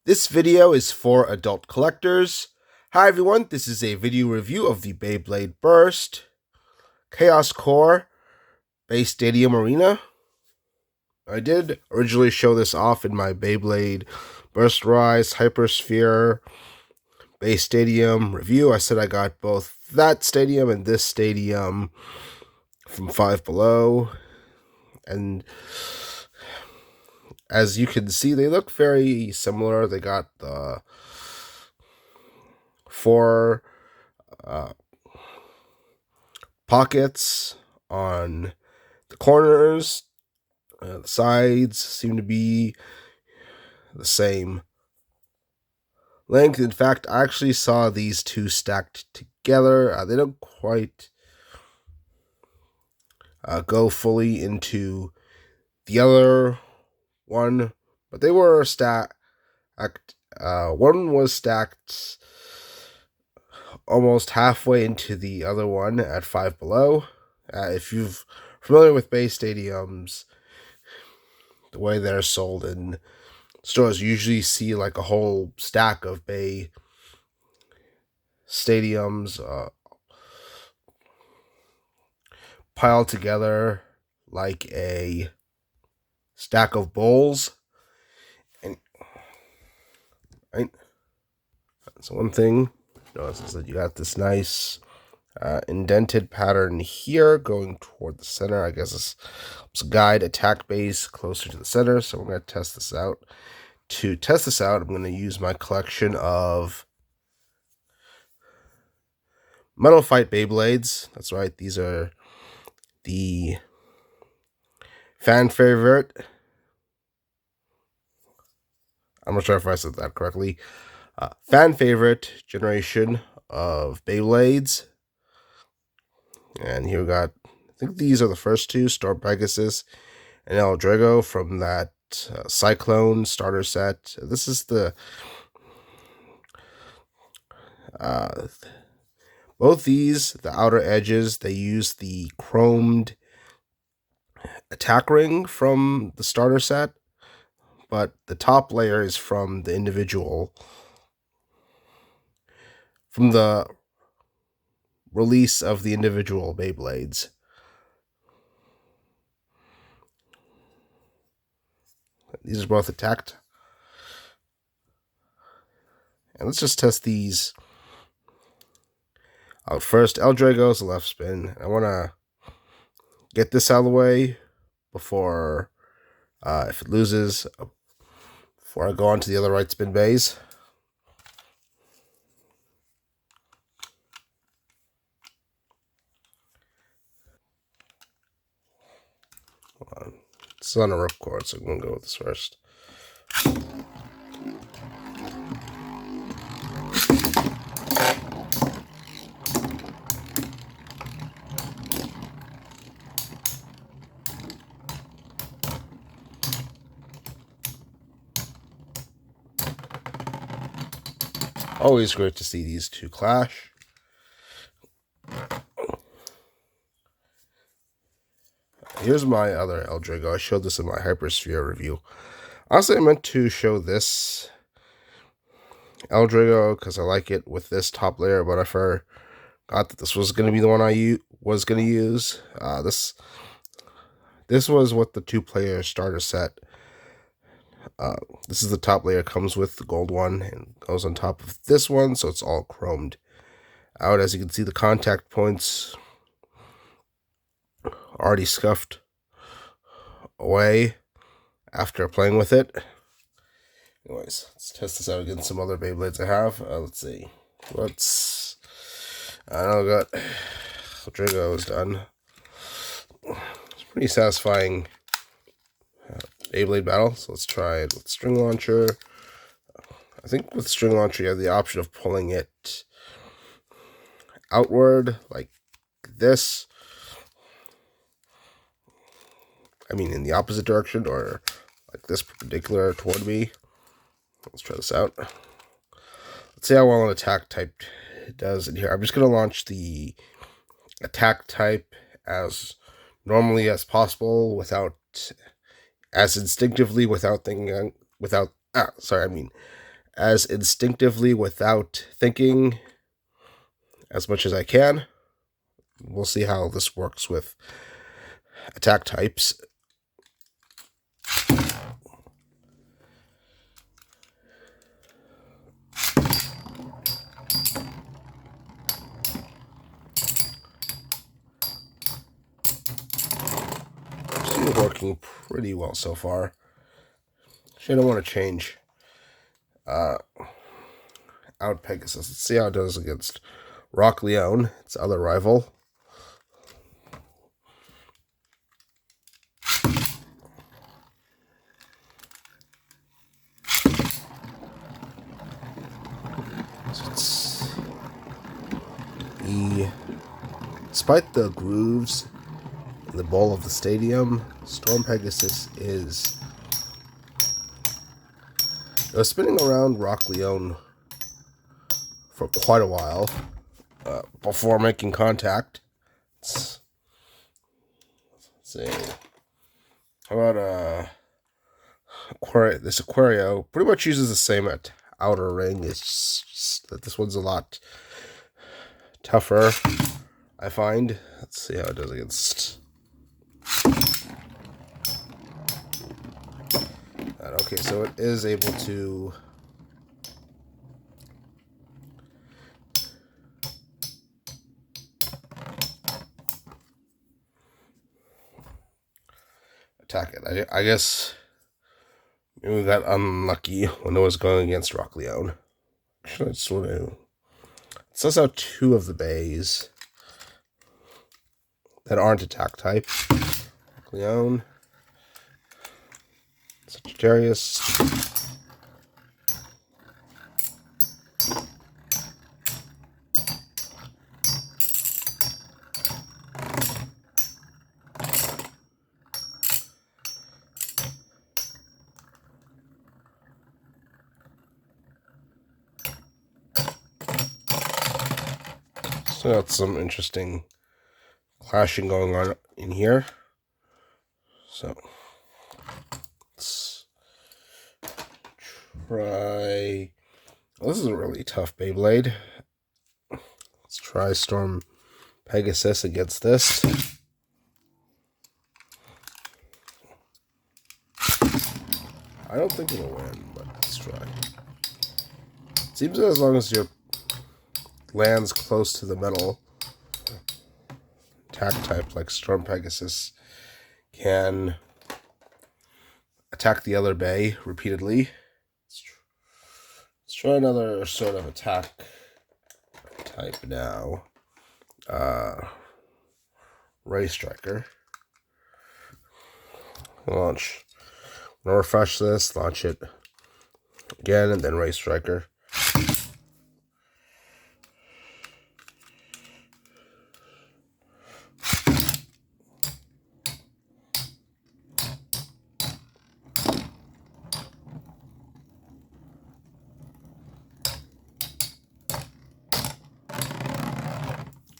This video is for adult collectors. Hi everyone, this is a video review of the Beyblade Burst Chaos Core Beystadium Arena. I did originally show this off in my Beyblade Burst Rise Hypersphere Beystadium review. I said I got both that stadium and this stadium from Five Below, and as you can see, they look very similar. They got the four pockets on the corners. The sides seem to be the same length. In fact, I actually saw these two stacked together. They don't quite go fully into the other one, but they were stacked. One was stacked almost halfway into the other one at Five Below. If you're familiar with Beystadiums, the way they're sold in stores, you usually see like a whole stack of Bay Stadiums piled together like a stack of bowls. And right, so one thing notice is that you got this nice indented pattern here going toward the center. I guess this helps guide attack base closer to the center. So we're going to test this out. To test this out, I'm going to use my collection of Metal Fight Beyblades. That's right, these are the fan favorite. I'm not sure if I said that correctly. Fan favorite generation of Beyblades. And here we got, I think these are the first two, Storm Pegasus and El Drago from that Cyclone starter set. This is the both these, the outer edges, they use the chromed attack ring from the starter set, but the top layer is from the individual, from the release of the individual Beyblades. These are both attacked. And let's just test these out first. El Drago's the left spin. I want to get this out of the way before, if it loses, before I go on to the other right spin bays. It's on a ripcord, so I'm going to go with this first. Always great to see these two clash. Here's my other El Drago. I showed this in my Hypersphere review. Honestly, I meant to show this El Drago because I like it with this top layer, but I forgot that this was going to be the one I was going to use. This was what the two-player starter set. This is the top layer, comes with the gold one and goes on top of this one, so it's all chromed out. As you can see, the contact points already scuffed away after playing with it. Anyways, let's test this out against some other Beyblades I have. Let's see. I know I got Drago is done. It's pretty satisfying Beyblade battle. So let's try it with string launcher. I think with string launcher you have the option of pulling it outward like this. I mean in the opposite direction, or like this perpendicular toward me. Let's try this out. Let's see how well an attack type does in here. I'm just going to launch the attack type as normally as possible, as instinctively, without thinking, as instinctively without thinking as much as I can. We'll see how this works with attack types. Still working pretty well so far. Actually, I don't want to change out Pegasus. Let's see how it does against Rock Leone, its other rival. Despite the grooves in the bowl of the stadium, Storm Pegasus is spinning around Rock Leone for quite a while before making contact. Let's see. How about this Aquario? Pretty much uses the same outer ring. It's just that this one's a lot tougher, I find. Let's see how it does against that. Okay, so it is able to attack it. I guess maybe we got unlucky when it was going against Rock Leone. Actually, it's sort of... It says out 2 of the bays that aren't attack type. Rock Leone, Sagittarius, so got some interesting clashing going on in here. So let's try. Well, this is a really tough Beyblade. Let's try Storm Pegasus against this. I don't think it'll win, but let's try. Seems that as long as your lands close to the metal, attack type like Storm Pegasus can attack the other bay repeatedly. Let's try another sort of attack type now. Ray Striker. Launch. I'm gonna refresh this, launch it again, and then Ray Striker.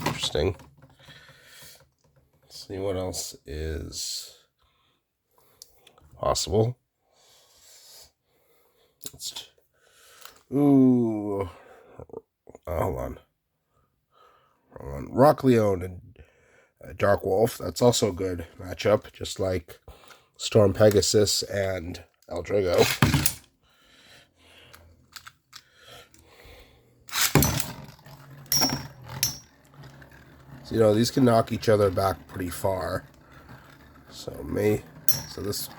Interesting. Let's see what else is possible. Hold on. Rock Leone and Dark Wolf. That's also a good matchup, just like Storm Pegasus and Eldrigo. So, these can knock each other back pretty far. So this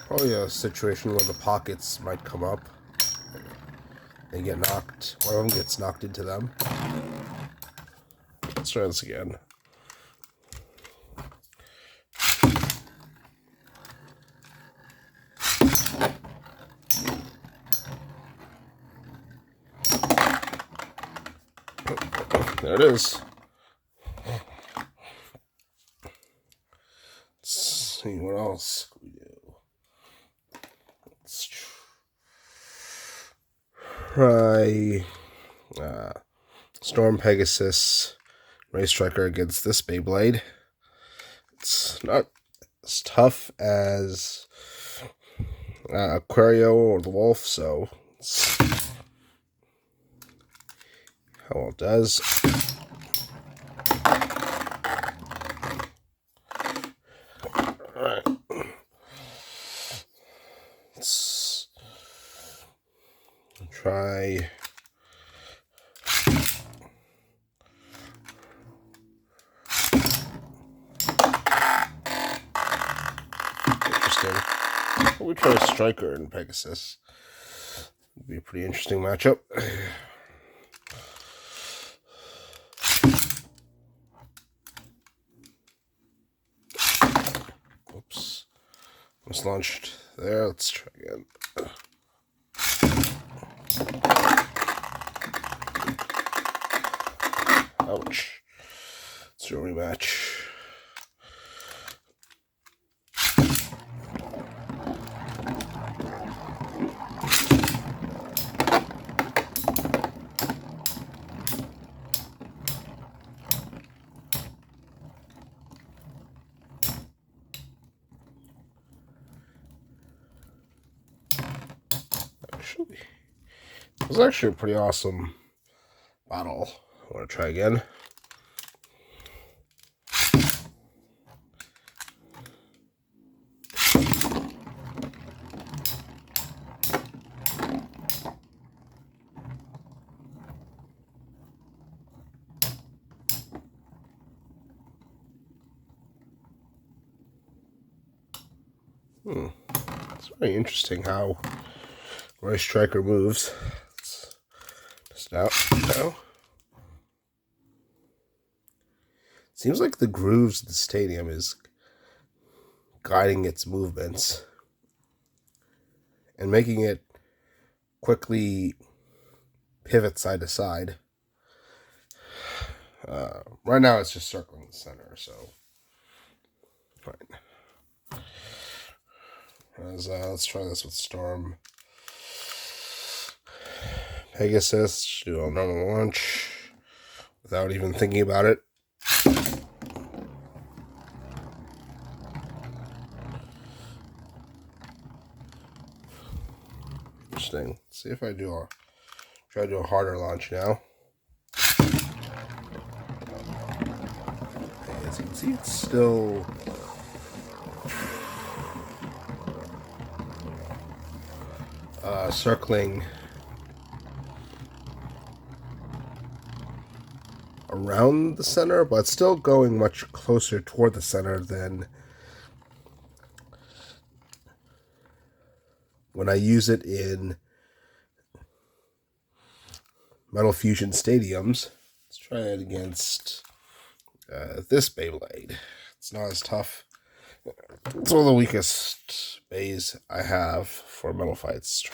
probably a situation where the pockets might come up. They get knocked. One of them gets knocked into them. Let's try this again. There it is. Let's see what else we do. Let's try Storm Pegasus Ray Striker against this Beyblade. It's not as tough as Aquario or the Wolf, so How well it does. Alright. Let's try. Interesting. We'll try Striker and Pegasus. It'll be a pretty interesting matchup. Oops. Almost launched there. Let's try again. Ouch. Let's do a rematch. It was actually a pretty awesome battle. I want to try again. It's very interesting how Royce Striker moves. Let's test out now. Seems like the grooves of the stadium is guiding its movements and making it quickly pivot side to side. Right now it's just circling the center, so fine. Let's try this with Storm. Pegasus, do a normal launch without even thinking about it. Interesting. Let's see if I try to do a harder launch now. As you can see, it's still circling around the center, but still going much closer toward the center than when I use it in Metal Fusion Stadiums. Let's try it against this Beyblade. It's not as tough. It's one of the weakest bays I have for metal fights.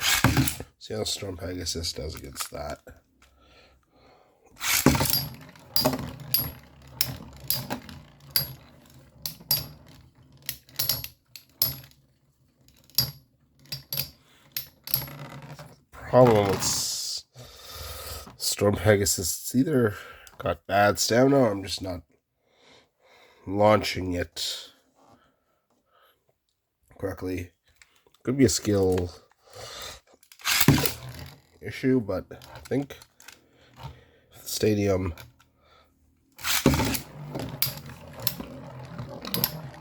See how Storm Pegasus does against that. Problem with Storm Pegasus, it's either got bad stamina or I'm just not launching it correctly. Could be a skill issue, but I think the stadium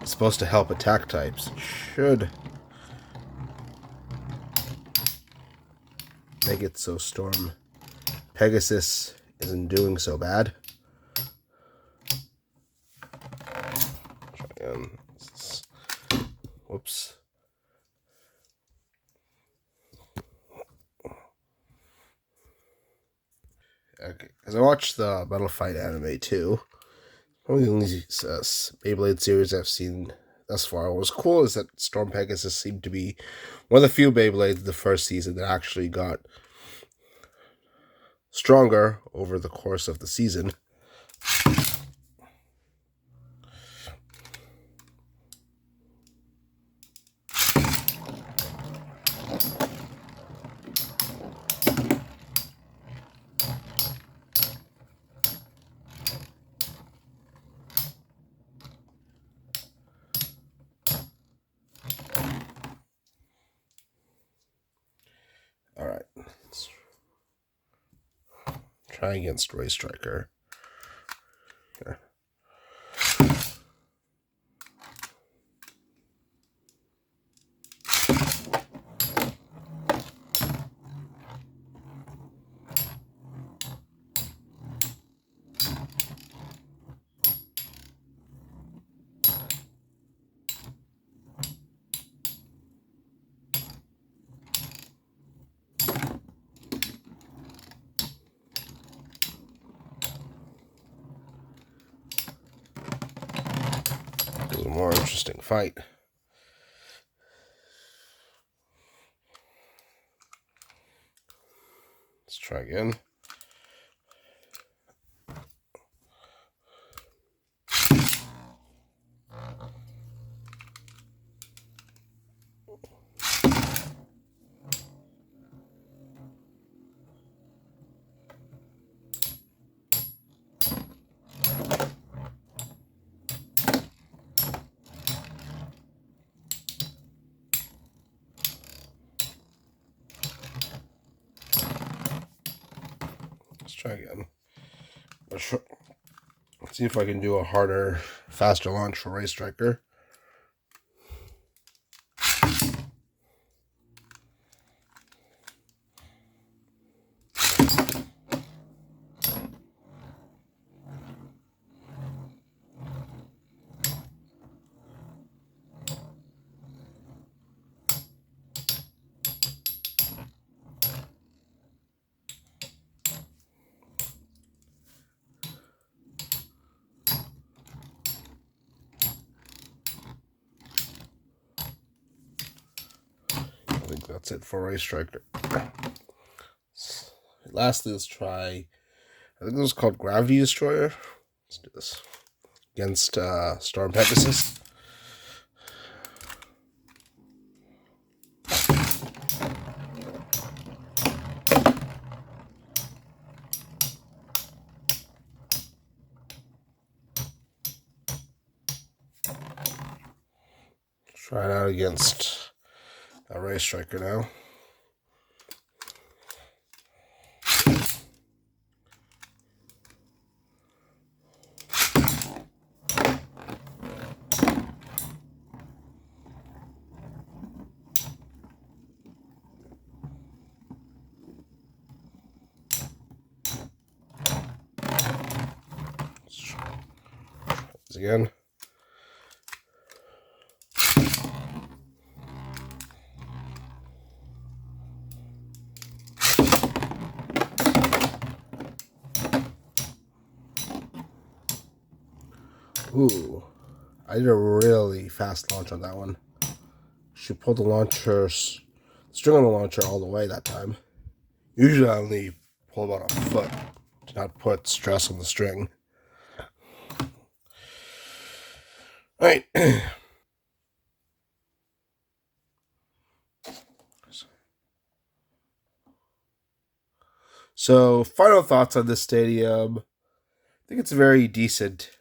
is supposed to help attack types. It should make it so Storm Pegasus isn't doing so bad. Try again. Whoops. Okay, because I watched the Battle Fight anime too. One of the only Beyblade series I've seen thus far. What was cool is that Storm Pegasus seemed to be one of the few Beyblades the first season that actually got stronger over the course of the season. All right, Try against Ray Striker. Here. It was a more interesting fight. Let's try again. Let's try again. Let's see if I can do a harder, faster launch for Ray Striker. I think that's it for Ray Striker. Lastly, let's try, I think this is called Gravity Destroyer. Let's do this against Storm Pegasus. Try it out against a Ray Striker now. Let's try this again. Ooh, I did a really fast launch on that one. She pulled the string on the launcher all the way that time. Usually I only pull about a foot to not put stress on the string. All right. So, final thoughts on this Beystadium. I think it's a very decent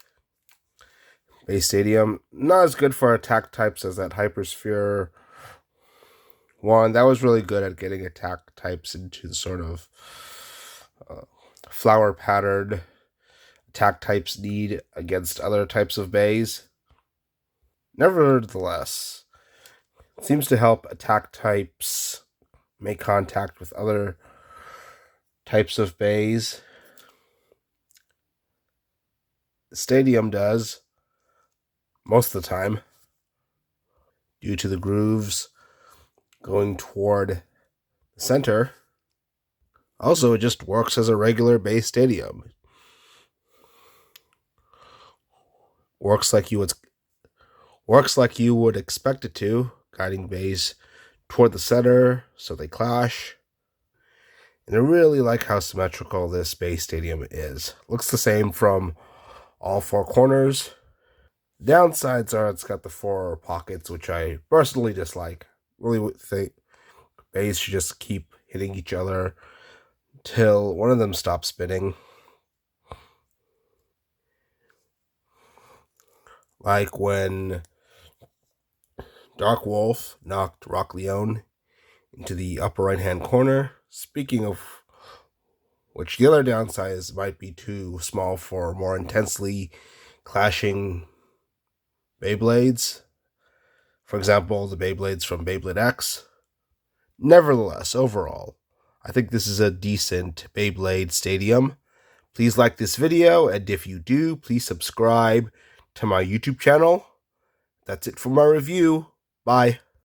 Beystadium. Not as good for attack types as that Hypersphere one. That was really good at getting attack types into the sort of flower patterned attack types need against other types of bays. Nevertheless, it seems to help attack types make contact with other types of bays. The Beystadium does most of the time due to the grooves going toward the center. Also, it just works as a regular Beystadium. Works like you would expect it to, guiding bays toward the center so they clash. And I really like how symmetrical this Beystadium is. Looks the same from all four corners. Downsides are it's got the four pockets, which I personally dislike. Really think bays should just keep hitting each other till one of them stops spinning. Like when Dark Wolf knocked Rock Leone into the upper right-hand corner. Speaking of which the other downside is might be too small for more intensely clashing Beyblades. For example, the Beyblades from Beyblade X. Nevertheless, overall, I think this is a decent Beyblade Stadium. Please like this video, and if you do, please subscribe to my YouTube channel. That's it for my review. Bye.